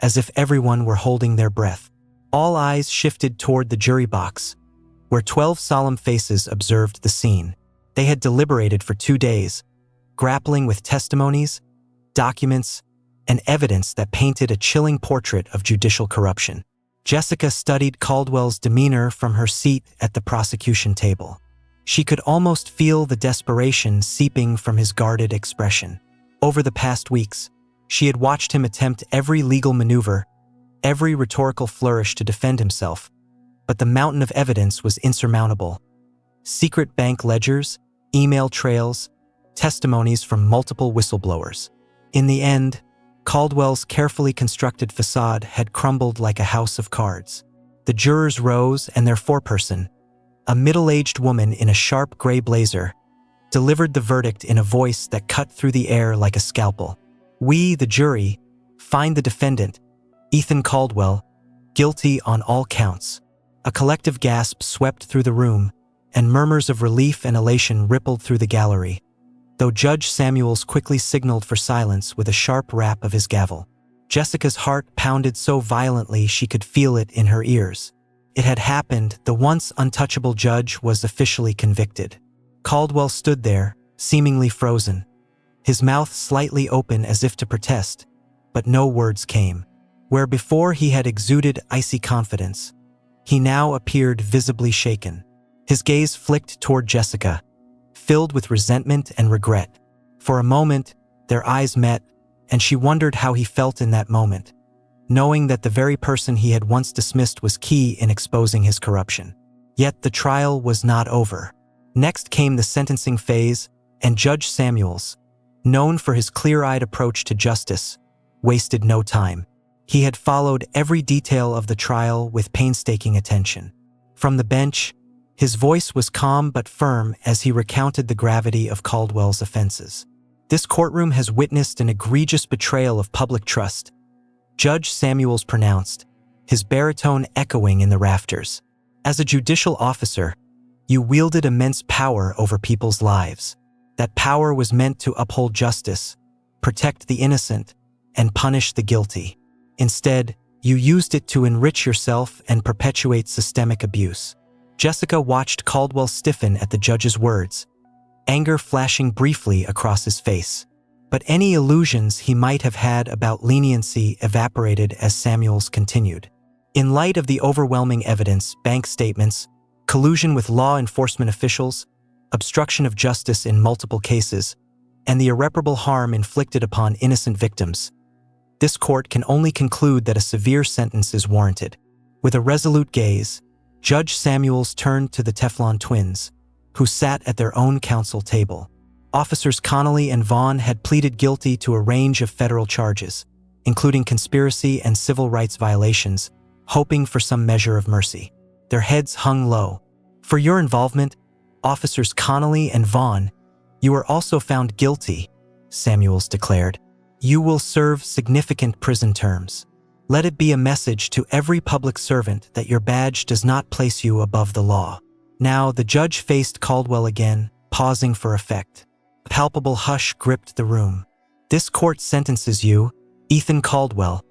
as if everyone were holding their breath. All eyes shifted toward the jury box, where 12 solemn faces observed the scene. They had deliberated for 2 days, grappling with testimonies, documents, and evidence that painted a chilling portrait of judicial corruption. Jessica studied Caldwell's demeanor from her seat at the prosecution table. She could almost feel the desperation seeping from his guarded expression. Over the past weeks, she had watched him attempt every legal maneuver, every rhetorical flourish to defend himself, but the mountain of evidence was insurmountable. Secret bank ledgers, email trails, testimonies from multiple whistleblowers. In the end, Caldwell's carefully constructed facade had crumbled like a house of cards. The jurors rose and their foreperson, a middle-aged woman in a sharp gray blazer, delivered the verdict in a voice that cut through the air like a scalpel. We, the jury, find the defendant, Ethan Caldwell, guilty on all counts. A collective gasp swept through the room, and murmurs of relief and elation rippled through the gallery, though Judge Samuels quickly signaled for silence with a sharp rap of his gavel. Jessica's heart pounded so violently she could feel it in her ears. It had happened. The once untouchable judge was officially convicted. Caldwell stood there, seemingly frozen, his mouth slightly open as if to protest, but no words came. Where before he had exuded icy confidence, he now appeared visibly shaken. His gaze flicked toward Jessica, filled with resentment and regret. For a moment, their eyes met, and she wondered how he felt in that moment, knowing that the very person he had once dismissed was key in exposing his corruption. Yet the trial was not over. Next came the sentencing phase, and Judge Samuels, known for his clear-eyed approach to justice, wasted no time. He had followed every detail of the trial with painstaking attention. From the bench, his voice was calm but firm as he recounted the gravity of Caldwell's offenses. This courtroom has witnessed an egregious betrayal of public trust, Judge Samuels pronounced, his baritone echoing in the rafters. As a judicial officer, you wielded immense power over people's lives. That power was meant to uphold justice, protect the innocent, and punish the guilty. Instead, you used it to enrich yourself and perpetuate systemic abuse. Jessica watched Caldwell stiffen at the judge's words, anger flashing briefly across his face. But any illusions he might have had about leniency evaporated as Samuels continued. In light of the overwhelming evidence, bank statements, collusion with law enforcement officials, obstruction of justice in multiple cases, and the irreparable harm inflicted upon innocent victims, this court can only conclude that a severe sentence is warranted. With a resolute gaze, Judge Samuels turned to the Teflon Twins, who sat at their own counsel table. Officers Connolly and Vaughn had pleaded guilty to a range of federal charges, including conspiracy and civil rights violations, hoping for some measure of mercy. Their heads hung low. For your involvement, Officers Connolly and Vaughn, you were also found guilty, Samuels declared. You will serve significant prison terms. Let it be a message to every public servant that your badge does not place you above the law. Now the judge faced Caldwell again, pausing for effect. A palpable hush gripped the room. This court sentences you, Ethan Caldwell,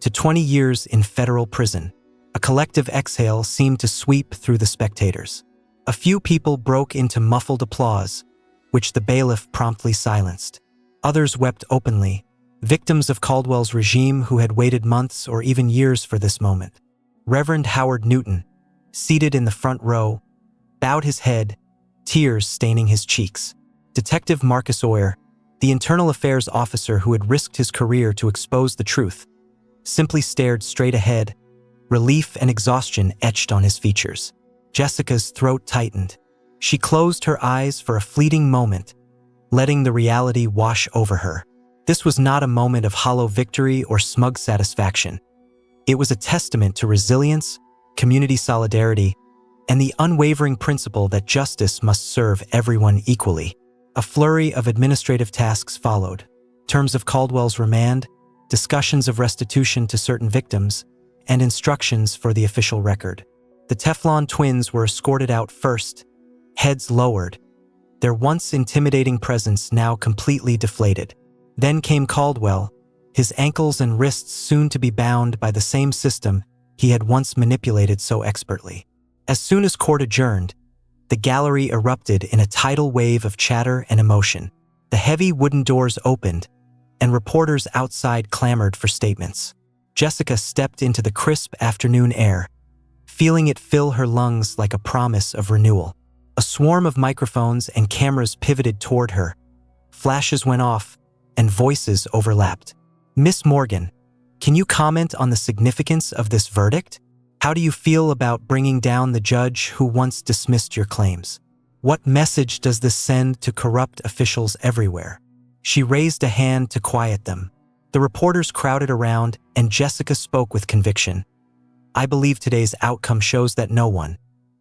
to 20 years in federal prison. A collective exhale seemed to sweep through the spectators. A few people broke into muffled applause, which the bailiff promptly silenced. Others wept openly, victims of Caldwell's regime who had waited months or even years for this moment. Reverend Howard Newton, seated in the front row, bowed his head, tears staining his cheeks. Detective Marcus Oyer, the internal affairs officer who had risked his career to expose the truth, simply stared straight ahead, relief and exhaustion etched on his features. Jessica's throat tightened. She closed her eyes for a fleeting moment, letting the reality wash over her. This was not a moment of hollow victory or smug satisfaction. It was a testament to resilience, community solidarity, and the unwavering principle that justice must serve everyone equally. A flurry of administrative tasks followed. Terms of Caldwell's remand, discussions of restitution to certain victims, and instructions for the official record. The Teflon twins were escorted out first, heads lowered, their once intimidating presence now completely deflated. Then came Caldwell, his ankles and wrists soon to be bound by the same system he had once manipulated so expertly. As soon as court adjourned, the gallery erupted in a tidal wave of chatter and emotion. The heavy wooden doors opened, and reporters outside clamored for statements. Jessica stepped into the crisp afternoon air, feeling it fill her lungs like a promise of renewal. A swarm of microphones and cameras pivoted toward her. Flashes went off, and voices overlapped. "Miss Morgan, can you comment on the significance of this verdict? How do you feel about bringing down the judge who once dismissed your claims? What message does this send to corrupt officials everywhere?" She raised a hand to quiet them. The reporters crowded around, and Jessica spoke with conviction. "I believe today's outcome shows that no one,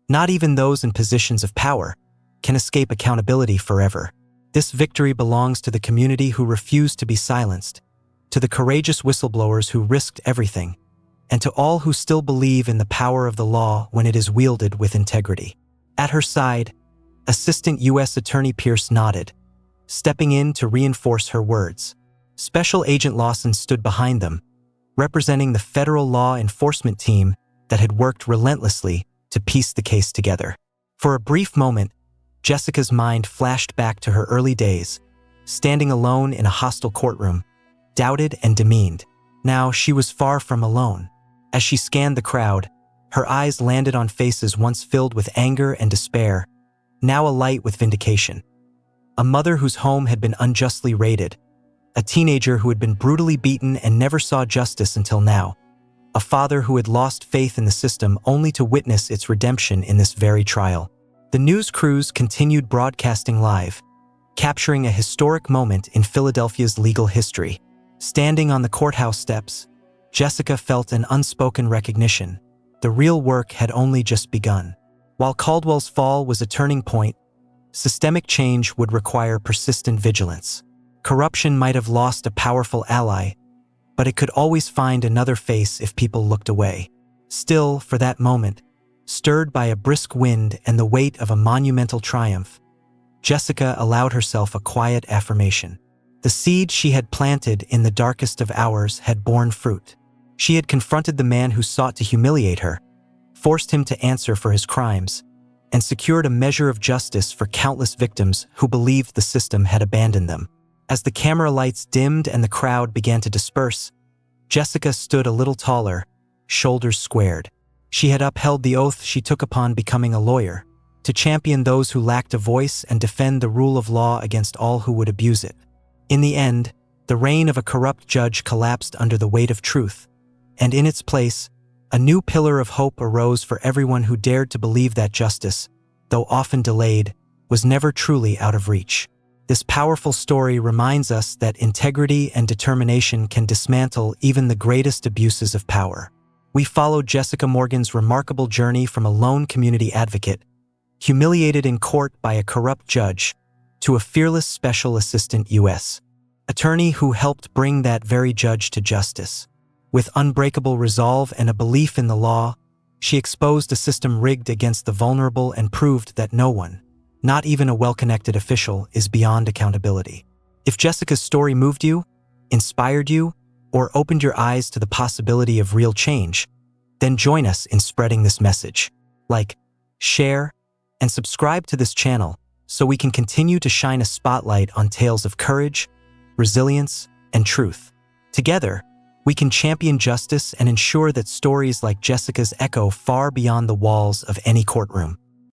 not even those in positions of power, can escape accountability forever. This victory belongs to the community who refused to be silenced, to the courageous whistleblowers who risked everything, and to all who still believe in the power of the law when it is wielded with integrity." At her side, Assistant U.S. Attorney Pierce nodded, stepping in to reinforce her words. Special Agent Lawson stood behind them, representing the federal law enforcement team that had worked relentlessly to piece the case together. For a brief moment, Jessica's mind flashed back to her early days, standing alone in a hostile courtroom, doubted and demeaned. Now she was far from alone. As she scanned the crowd, her eyes landed on faces once filled with anger and despair, now alight with vindication. A mother whose home had been unjustly raided, a teenager who had been brutally beaten and never saw justice until now, a father who had lost faith in the system only to witness its redemption in this very trial. The news crews continued broadcasting live, capturing a historic moment in Philadelphia's legal history. Standing on the courthouse steps, Jessica felt an unspoken recognition. The real work had only just begun. While Caldwell's fall was a turning point, systemic change would require persistent vigilance. Corruption might have lost a powerful ally, but it could always find another face if people looked away. Still, for that moment, stirred by a brisk wind and the weight of a monumental triumph, Jessica allowed herself a quiet affirmation. The seed she had planted in the darkest of hours had borne fruit. She had confronted the man who sought to humiliate her, forced him to answer for his crimes, and secured a measure of justice for countless victims who believed the system had abandoned them. As the camera lights dimmed and the crowd began to disperse, Jessica stood a little taller, shoulders squared. She had upheld the oath she took upon becoming a lawyer, to champion those who lacked a voice and defend the rule of law against all who would abuse it. In the end, the reign of a corrupt judge collapsed under the weight of truth, and in its place, a new pillar of hope arose for everyone who dared to believe that justice, though often delayed, was never truly out of reach. This powerful story reminds us that integrity and determination can dismantle even the greatest abuses of power. We followed Jessica Morgan's remarkable journey from a lone community advocate, humiliated in court by a corrupt judge, to a fearless Special Assistant U.S. Attorney who helped bring that very judge to justice. With unbreakable resolve and a belief in the law, she exposed a system rigged against the vulnerable and proved that no one, not even a well-connected official, is beyond accountability. If Jessica's story moved you, inspired you, or opened your eyes to the possibility of real change, then join us in spreading this message. Like, share, and subscribe to this channel so we can continue to shine a spotlight on tales of courage, resilience, and truth. Together, we can champion justice and ensure that stories like Jessica's echo far beyond the walls of any courtroom.